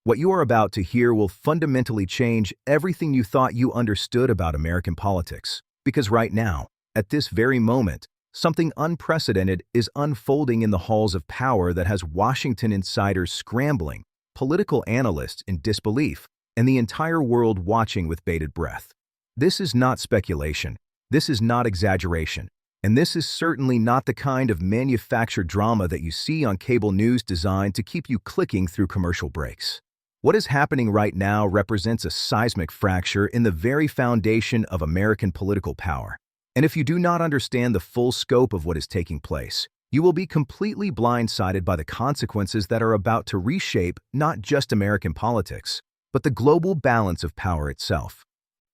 What you are about to hear will fundamentally change everything you thought you understood about American politics. Because right now, at this very moment, something unprecedented is unfolding in the halls of power that has Washington insiders scrambling, political analysts in disbelief, and the entire world watching with bated breath. This is not speculation, this is not exaggeration, and this is certainly not the kind of manufactured drama that you see on cable news designed to keep you clicking through commercial breaks. What is happening right now represents a seismic fracture in the very foundation of American political power. And if you do not understand the full scope of what is taking place, you will be completely blindsided by the consequences that are about to reshape not just American politics, but the global balance of power itself.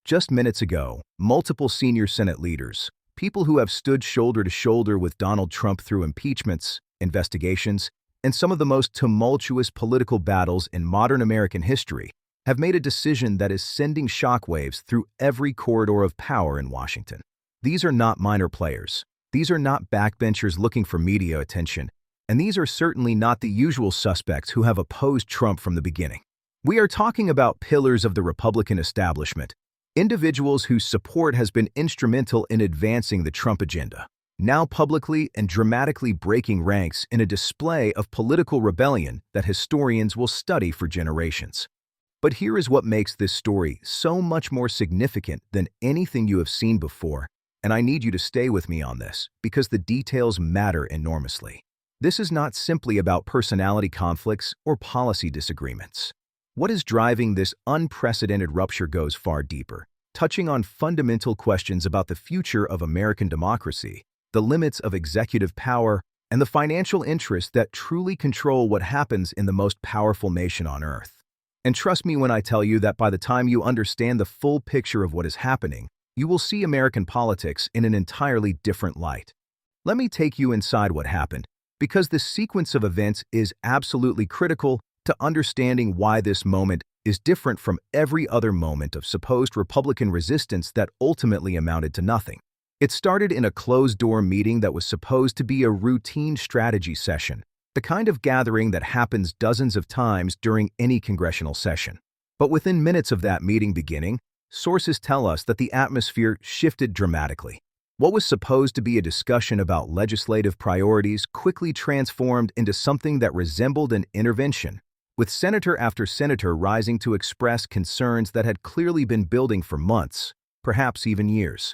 Just minutes ago, multiple senior Senate leaders, people who have stood shoulder to shoulder with Donald Trump through impeachments, investigations, and some of the most tumultuous political battles in modern American history, have made a decision that is sending shockwaves through every corridor of power in Washington. These are not minor players. These are not backbenchers looking for media attention, and these are certainly not the usual suspects who have opposed Trump from the beginning. We are talking about pillars of the Republican establishment, individuals whose support has been instrumental in advancing the Trump agenda, now publicly and dramatically breaking ranks in a display of political rebellion that historians will study for generations. But here is what makes this story so much more significant than anything you have seen before, and I need you to stay with me on this because the details matter enormously. This is not simply about personality conflicts or policy disagreements. What is driving this unprecedented rupture goes far deeper, touching on fundamental questions about the future of American democracy, the limits of executive power, and the financial interests that truly control what happens in the most powerful nation on earth. And trust me when I tell you that by the time you understand the full picture of what is happening, you will see American politics in an entirely different light. Let me take you inside what happened, because this sequence of events is absolutely critical to understanding why this moment is different from every other moment of supposed Republican resistance that ultimately amounted to nothing. It started in a closed-door meeting that was supposed to be a routine strategy session, the kind of gathering that happens dozens of times during any congressional session. But within minutes of that meeting beginning, sources tell us that the atmosphere shifted dramatically. What was supposed to be a discussion about legislative priorities quickly transformed into something that resembled an intervention, with senator after senator rising to express concerns that had clearly been building for months, perhaps even years.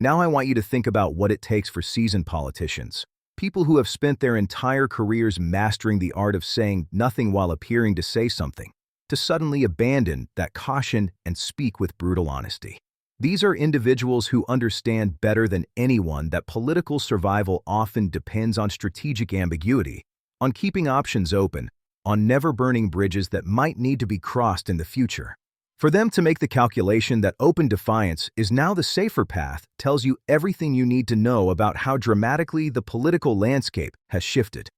Now I want you to think about what it takes for seasoned politicians, people who have spent their entire careers mastering the art of saying nothing while appearing to say something, to suddenly abandon that caution and speak with brutal honesty. These are individuals who understand better than anyone that political survival often depends on strategic ambiguity, on keeping options open, on never burning bridges that might need to be crossed in the future. For them to make the calculation that open defiance is now the safer path tells you everything you need to know about how dramatically the political landscape has shifted.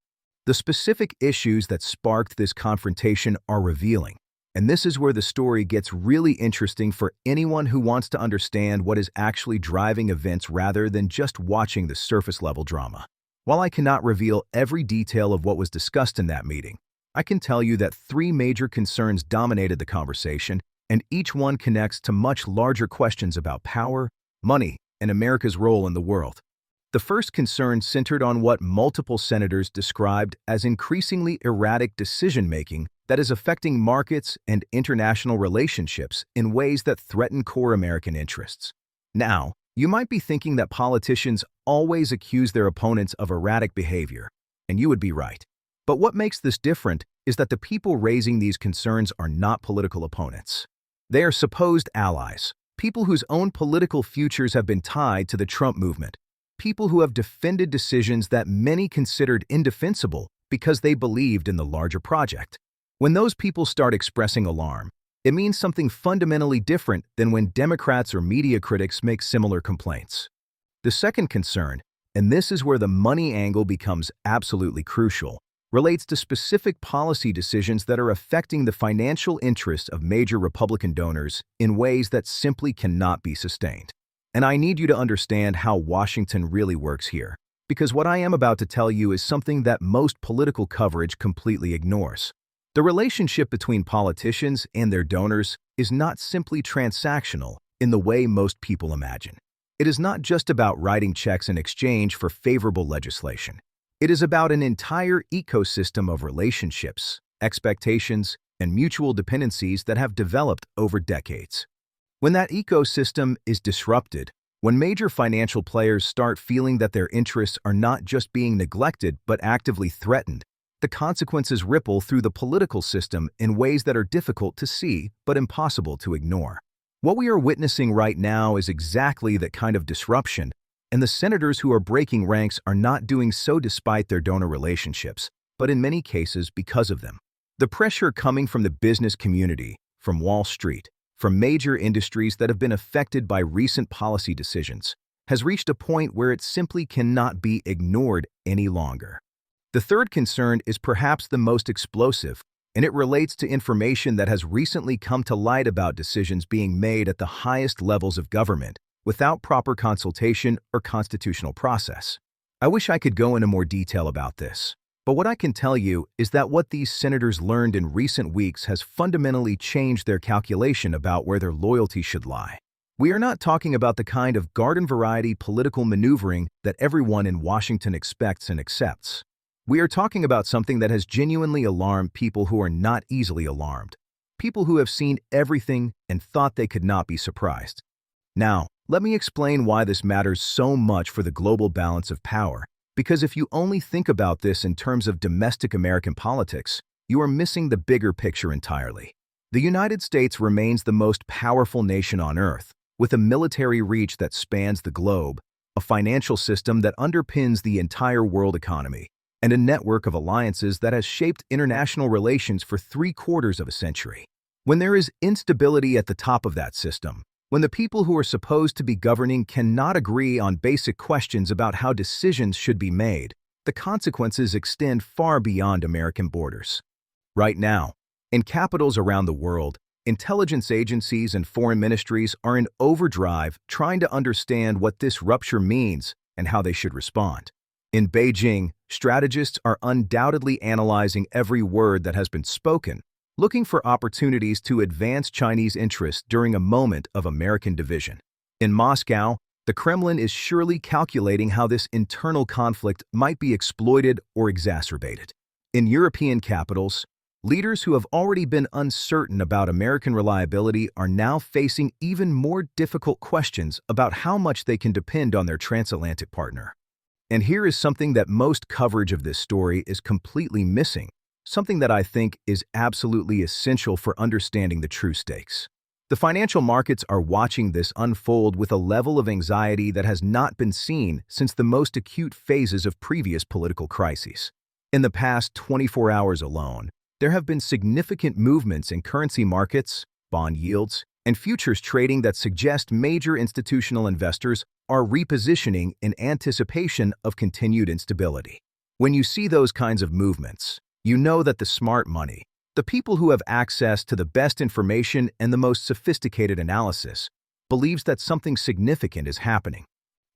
The specific issues that sparked this confrontation are revealing, and this is where the story gets really interesting for anyone who wants to understand what is actually driving events rather than just watching the surface-level drama. While I cannot reveal every detail of what was discussed in that meeting, I can tell you that three major concerns dominated the conversation, and each one connects to much larger questions about power, money, and America's role in the world. The first concern centered on what multiple senators described as increasingly erratic decision-making that is affecting markets and international relationships in ways that threaten core American interests. Now, you might be thinking that politicians always accuse their opponents of erratic behavior, and you would be right. But what makes this different is that the people raising these concerns are not political opponents. They are supposed allies, people whose own political futures have been tied to the Trump movement, people who have defended decisions that many considered indefensible because they believed in the larger project. When those people start expressing alarm, it means something fundamentally different than when Democrats or media critics make similar complaints. The second concern, and this is where the money angle becomes absolutely crucial, relates to specific policy decisions that are affecting the financial interests of major Republican donors in ways that simply cannot be sustained. And I need you to understand how Washington really works here, because what I am about to tell you is something that most political coverage completely ignores. The relationship between politicians and their donors is not simply transactional in the way most people imagine. It is not just about writing checks in exchange for favorable legislation. It is about an entire ecosystem of relationships, expectations, and mutual dependencies that have developed over decades. When that ecosystem is disrupted, when major financial players start feeling that their interests are not just being neglected but actively threatened, the consequences ripple through the political system in ways that are difficult to see but impossible to ignore. What we are witnessing right now is exactly that kind of disruption, and the senators who are breaking ranks are not doing so despite their donor relationships, but in many cases because of them. The pressure coming from the business community, from Wall Street, from major industries that have been affected by recent policy decisions, has reached a point where it simply cannot be ignored any longer. The third concern is perhaps the most explosive, and it relates to information that has recently come to light about decisions being made at the highest levels of government without proper consultation or constitutional process. I wish I could go into more detail about this, but what I can tell you is that what these senators learned in recent weeks has fundamentally changed their calculation about where their loyalty should lie. We are not talking about the kind of garden-variety political maneuvering that everyone in Washington expects and accepts. We are talking about something that has genuinely alarmed people who are not easily alarmed, people who have seen everything and thought they could not be surprised. Now, let me explain why this matters so much for the global balance of power, because if you only think about this in terms of domestic American politics, you are missing the bigger picture entirely. The United States remains the most powerful nation on Earth, with a military reach that spans the globe, a financial system that underpins the entire world economy, and a network of alliances that has shaped international relations for 3/4 of a century. When there is instability at the top of that system, when the people who are supposed to be governing cannot agree on basic questions about how decisions should be made, the consequences extend far beyond American borders. Right now, in capitals around the world, intelligence agencies and foreign ministries are in overdrive trying to understand what this rupture means and how they should respond. In Beijing, strategists are undoubtedly analyzing every word that has been spoken, looking for opportunities to advance Chinese interests during a moment of American division. In Moscow, the Kremlin is surely calculating how this internal conflict might be exploited or exacerbated. In European capitals, leaders who have already been uncertain about American reliability are now facing even more difficult questions about how much they can depend on their transatlantic partner. And here is something that most coverage of this story is completely missing, something that I think is absolutely essential for understanding the true stakes. The financial markets are watching this unfold with a level of anxiety that has not been seen since the most acute phases of previous political crises. In the past 24 hours alone, there have been significant movements in currency markets, bond yields, and futures trading that suggest major institutional investors are repositioning in anticipation of continued instability. When you see those kinds of movements, you know that the smart money, the people who have access to the best information and the most sophisticated analysis, believes that something significant is happening.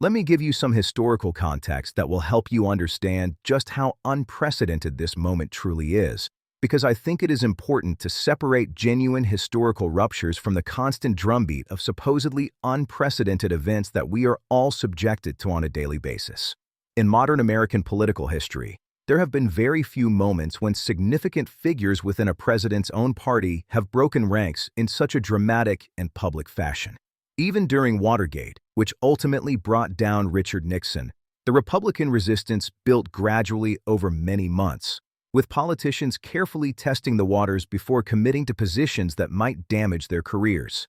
Let me give you some historical context that will help you understand just how unprecedented this moment truly is, because I think it is important to separate genuine historical ruptures from the constant drumbeat of supposedly unprecedented events that we are all subjected to on a daily basis. In modern American political history, there have been very few moments when significant figures within a president's own party have broken ranks in such a dramatic and public fashion. Even during Watergate, which ultimately brought down Richard Nixon, the Republican resistance built gradually over many months, with politicians carefully testing the waters before committing to positions that might damage their careers.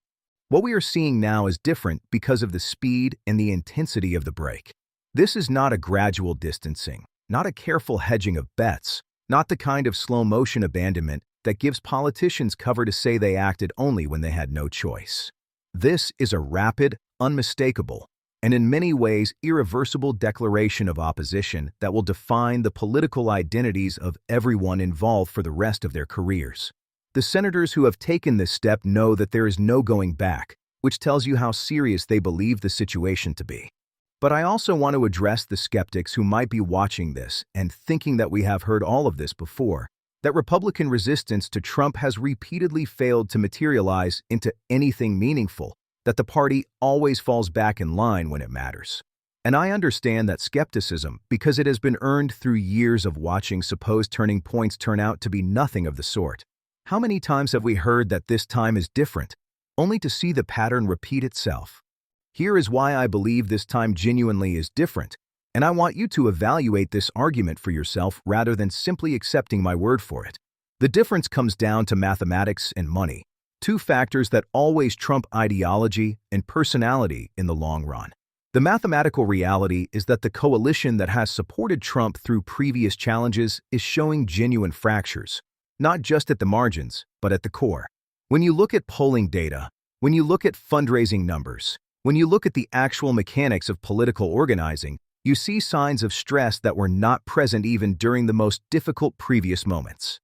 What we are seeing now is different because of the speed and the intensity of the break. This is not a gradual distancing, not a careful hedging of bets, not the kind of slow-motion abandonment that gives politicians cover to say they acted only when they had no choice. This is a rapid, unmistakable, and in many ways irreversible declaration of opposition that will define the political identities of everyone involved for the rest of their careers. The senators who have taken this step know that there is no going back, which tells you how serious they believe the situation to be. But I also want to address the skeptics who might be watching this and thinking that we have heard all of this before, that Republican resistance to Trump has repeatedly failed to materialize into anything meaningful, that the party always falls back in line when it matters. And I understand that skepticism because it has been earned through years of watching supposed turning points turn out to be nothing of the sort. How many times have we heard that this time is different, only to see the pattern repeat itself? Here is why I believe this time genuinely is different, and I want you to evaluate this argument for yourself rather than simply accepting my word for it. The difference comes down to mathematics and money, two factors that always trump ideology and personality in the long run. The mathematical reality is that the coalition that has supported Trump through previous challenges is showing genuine fractures, not just at the margins, but at the core. When you look at polling data, when you look at fundraising numbers, when you look at the actual mechanics of political organizing, you see signs of stress that were not present even during the most difficult previous moments.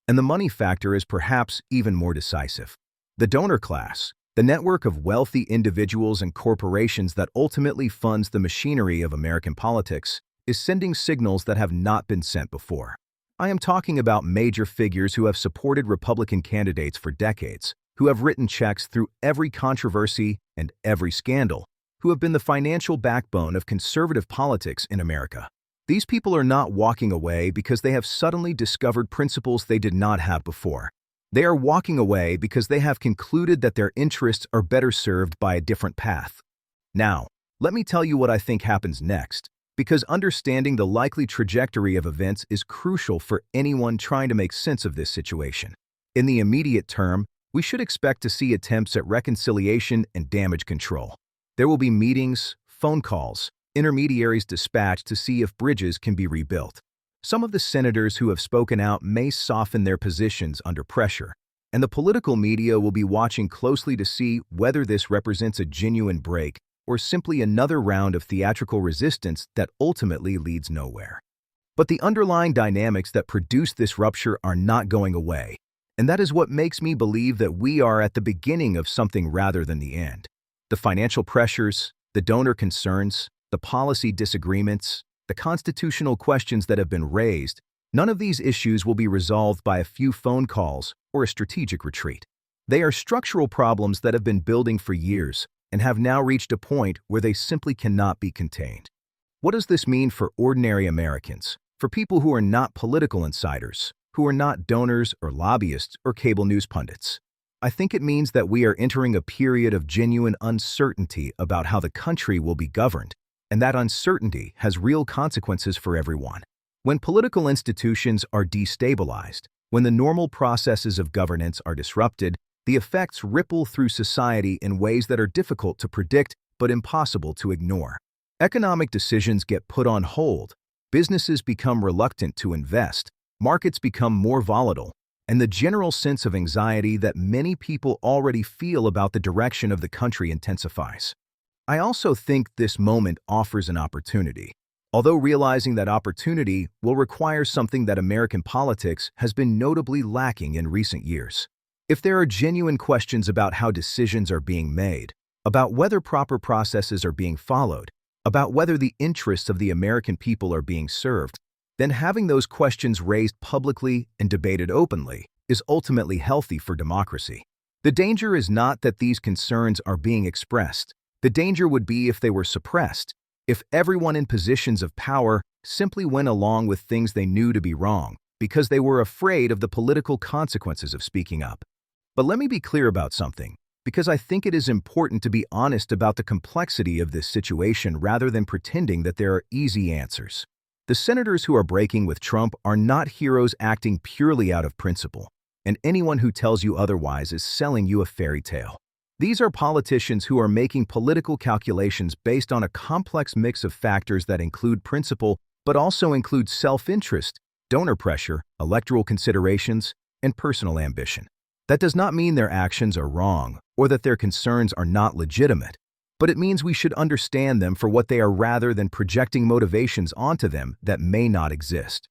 And the money factor is perhaps even more decisive. The donor class, the network of wealthy individuals and corporations that ultimately funds the machinery of American politics, is sending signals that have not been sent before. I am talking about major figures who have supported Republican candidates for decades, who have written checks through every controversy and every scandal, who have been the financial backbone of conservative politics in America. These people are not walking away because they have suddenly discovered principles they did not have before. They are walking away because they have concluded that their interests are better served by a different path. Now, let me tell you what I think happens next, because understanding the likely trajectory of events is crucial for anyone trying to make sense of this situation. In the immediate term, we should expect to see attempts at reconciliation and damage control. There will be meetings, phone calls, intermediaries dispatched to see if bridges can be rebuilt. Some of the senators who have spoken out may soften their positions under pressure, and the political media will be watching closely to see whether this represents a genuine break or simply another round of theatrical resistance that ultimately leads nowhere. But the underlying dynamics that produce this rupture are not going away, and that is what makes me believe that we are at the beginning of something rather than the end. The financial pressures, the donor concerns, the policy disagreements, the constitutional questions that have been raised, none of these issues will be resolved by a few phone calls or a strategic retreat. They are structural problems that have been building for years and have now reached a point where they simply cannot be contained. What does this mean for ordinary Americans, for people who are not political insiders, who are not donors or lobbyists or cable news pundits? I think it means that we are entering a period of genuine uncertainty about how the country will be governed, and that uncertainty has real consequences for everyone. When political institutions are destabilized, when the normal processes of governance are disrupted, the effects ripple through society in ways that are difficult to predict but impossible to ignore. Economic decisions get put on hold, businesses become reluctant to invest, markets become more volatile, and the general sense of anxiety that many people already feel about the direction of the country intensifies. I also think this moment offers an opportunity, although realizing that opportunity will require something that American politics has been notably lacking in recent years. If there are genuine questions about how decisions are being made, about whether proper processes are being followed, about whether the interests of the American people are being served, then having those questions raised publicly and debated openly is ultimately healthy for democracy. The danger is not that these concerns are being expressed. The danger would be if they were suppressed, if everyone in positions of power simply went along with things they knew to be wrong because they were afraid of the political consequences of speaking up. But let me be clear about something, because I think it is important to be honest about the complexity of this situation rather than pretending that there are easy answers. The senators who are breaking with Trump are not heroes acting purely out of principle, and anyone who tells you otherwise is selling you a fairy tale. These are politicians who are making political calculations based on a complex mix of factors that include principle but also include self-interest, donor pressure, electoral considerations, and personal ambition. That does not mean their actions are wrong or that their concerns are not legitimate, but it means we should understand them for what they are rather than projecting motivations onto them that may not exist.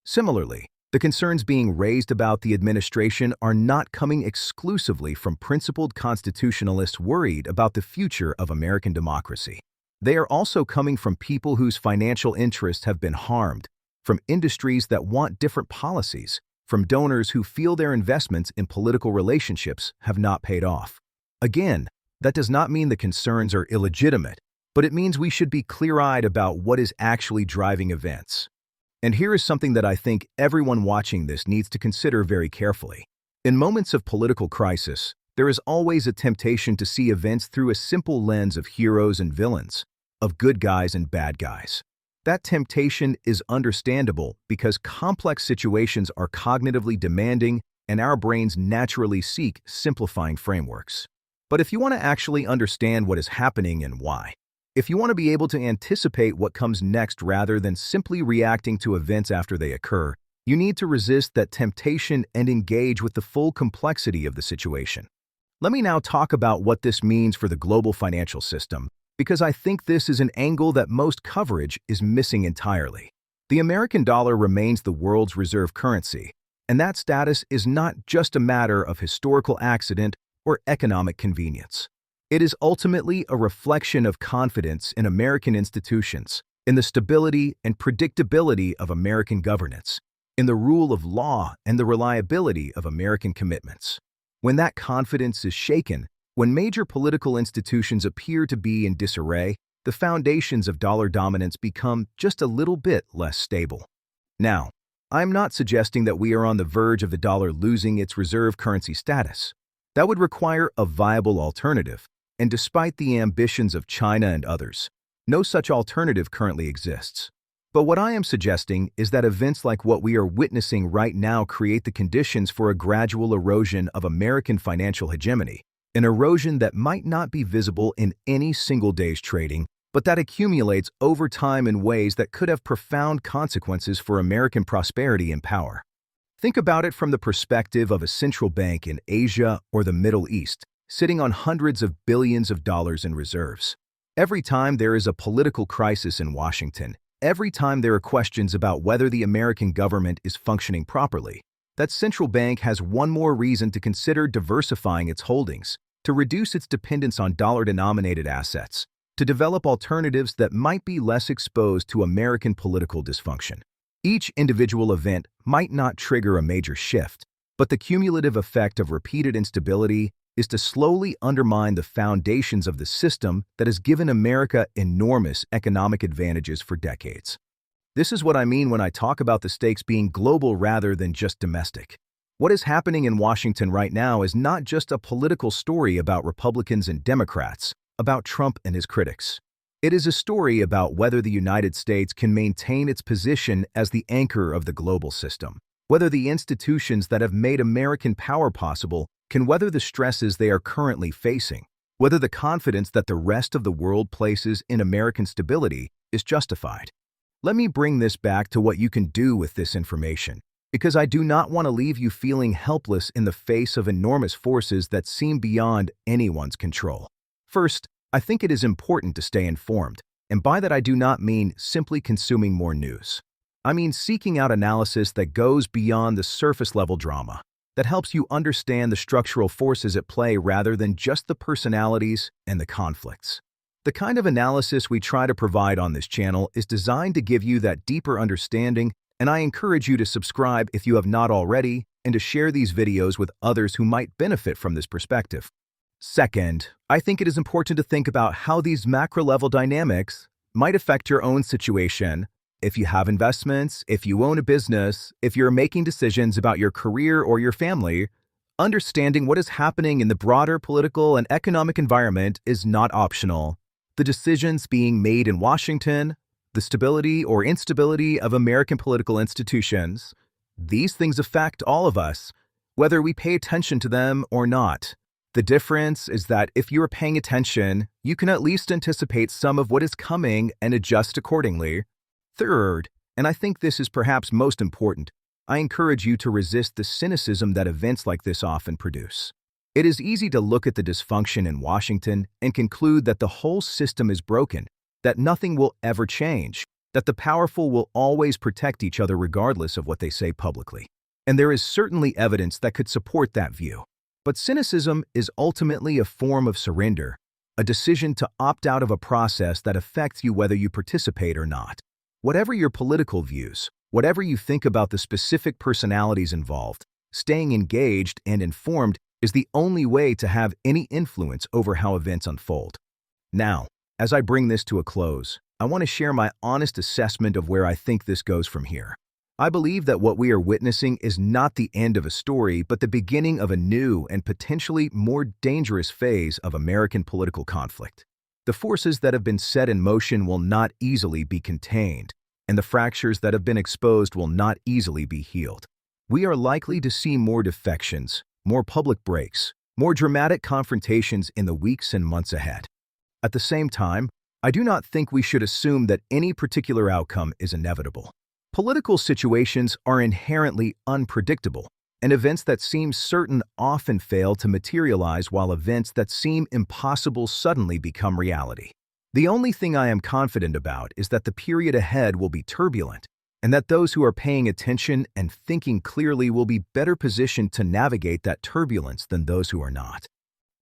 Similarly, the concerns being raised about the administration are not coming exclusively from principled constitutionalists worried about the future of American democracy. They are also coming from people whose financial interests have been harmed, from industries that want different policies, from donors who feel their investments in political relationships have not paid off. Again, that does not mean the concerns are illegitimate, but it means we should be clear-eyed about what is actually driving events. And here is something that I think everyone watching this needs to consider very carefully. In moments of political crisis, there is always a temptation to see events through a simple lens of heroes and villains, of good guys and bad guys. That temptation is understandable because complex situations are cognitively demanding and our brains naturally seek simplifying frameworks. But if you want to actually understand what is happening and why, if you want to be able to anticipate what comes next rather than simply reacting to events after they occur, you need to resist that temptation and engage with the full complexity of the situation. Let me now talk about what this means for the global financial system, because I think this is an angle that most coverage is missing entirely. The American dollar remains the world's reserve currency, and that status is not just a matter of historical accident or economic convenience. It is ultimately a reflection of confidence in American institutions, in the stability and predictability of American governance, in the rule of law and the reliability of American commitments. When that confidence is shaken, when major political institutions appear to be in disarray, the foundations of dollar dominance become just a little bit less stable. Now, I'm not suggesting that we are on the verge of the dollar losing its reserve currency status. That would require a viable alternative, and despite the ambitions of China and others, no such alternative currently exists. But what I am suggesting is that events like what we are witnessing right now create the conditions for a gradual erosion of American financial hegemony, an erosion that might not be visible in any single day's trading, but that accumulates over time in ways that could have profound consequences for American prosperity and power. Think about it from the perspective of a central bank in Asia or the Middle East, sitting on hundreds of billions of dollars in reserves. Every time there is a political crisis in Washington, every time there are questions about whether the American government is functioning properly, that central bank has one more reason to consider diversifying its holdings, to reduce its dependence on dollar-denominated assets, to develop alternatives that might be less exposed to American political dysfunction. Each individual event might not trigger a major shift, but the cumulative effect of repeated instability is to slowly undermine the foundations of the system that has given America enormous economic advantages for decades. This is what I mean when I talk about the stakes being global rather than just domestic. What is happening in Washington right now is not just a political story about Republicans and Democrats, about Trump and his critics. It is a story about whether the United States can maintain its position as the anchor of the global system, whether the institutions that have made American power possible can weather the stresses they are currently facing, whether the confidence that the rest of the world places in American stability is justified. Let me bring this back to what you can do with this information, because I do not want to leave you feeling helpless in the face of enormous forces that seem beyond anyone's control. First, I think it is important to stay informed, and by that I do not mean simply consuming more news. I mean seeking out analysis that goes beyond the surface-level drama, that helps you understand the structural forces at play rather than just the personalities and the conflicts. The kind of analysis we try to provide on this channel is designed to give you that deeper understanding, and I encourage you to subscribe if you have not already and to share these videos with others who might benefit from this perspective. Second, I think it is important to think about how these macro-level dynamics might affect your own situation. If you have investments, if you own a business, if you're making decisions about your career or your family, understanding what is happening in the broader political and economic environment is not optional. The decisions being made in Washington, the stability or instability of American political institutions, these things affect all of us, whether we pay attention to them or not. The difference is that if you are paying attention, you can at least anticipate some of what is coming and adjust accordingly. Third, and I think this is perhaps most important, I encourage you to resist the cynicism that events like this often produce. It is easy to look at the dysfunction in Washington and conclude that the whole system is broken, that nothing will ever change, that the powerful will always protect each other regardless of what they say publicly. And there is certainly evidence that could support that view. But cynicism is ultimately a form of surrender, a decision to opt out of a process that affects you whether you participate or not. Whatever your political views, Whatever you think about the specific personalities involved, staying engaged and informed is the only way to have any influence over how events unfold. Now, as I bring this to a close, I want to share my honest assessment of where I think this goes from here. I believe that what we are witnessing is not the end of a story, but the beginning of a new and potentially more dangerous phase of American political conflict. The forces that have been set in motion will not easily be contained, and the fractures that have been exposed will not easily be healed. We are likely to see more defections, more public breaks, more dramatic confrontations in the weeks and months ahead. At the same time, I do not think we should assume that any particular outcome is inevitable. Political situations are inherently unpredictable, and events that seem certain often fail to materialize, while events that seem impossible suddenly become reality. The only thing I am confident about is that the period ahead will be turbulent, and that those who are paying attention and thinking clearly will be better positioned to navigate that turbulence than those who are not.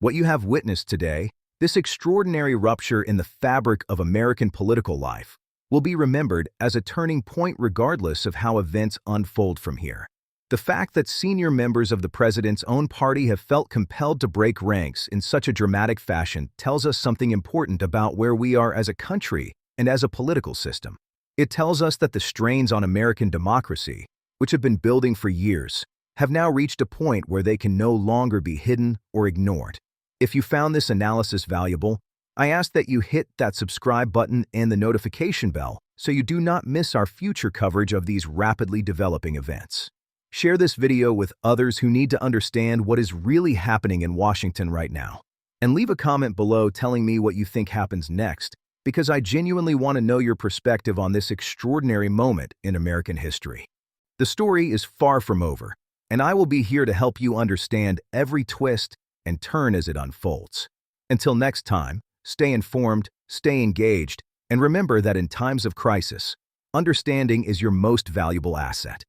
What you have witnessed today, this extraordinary rupture in the fabric of American political life, will be remembered as a turning point regardless of how events unfold from here. The fact that senior members of the president's own party have felt compelled to break ranks in such a dramatic fashion tells us something important about where we are as a country and as a political system. It tells us that the strains on American democracy, which have been building for years, have now reached a point where they can no longer be hidden or ignored. If you found this analysis valuable, I ask that you hit that subscribe button and the notification bell so you do not miss our future coverage of these rapidly developing events. Share this video with others who need to understand what is really happening in Washington right now. And leave a comment below telling me what you think happens next, because I genuinely want to know your perspective on this extraordinary moment in American history. The story is far from over, and I will be here to help you understand every twist and turn as it unfolds. Until next time, stay informed, stay engaged, and remember that in times of crisis, understanding is your most valuable asset.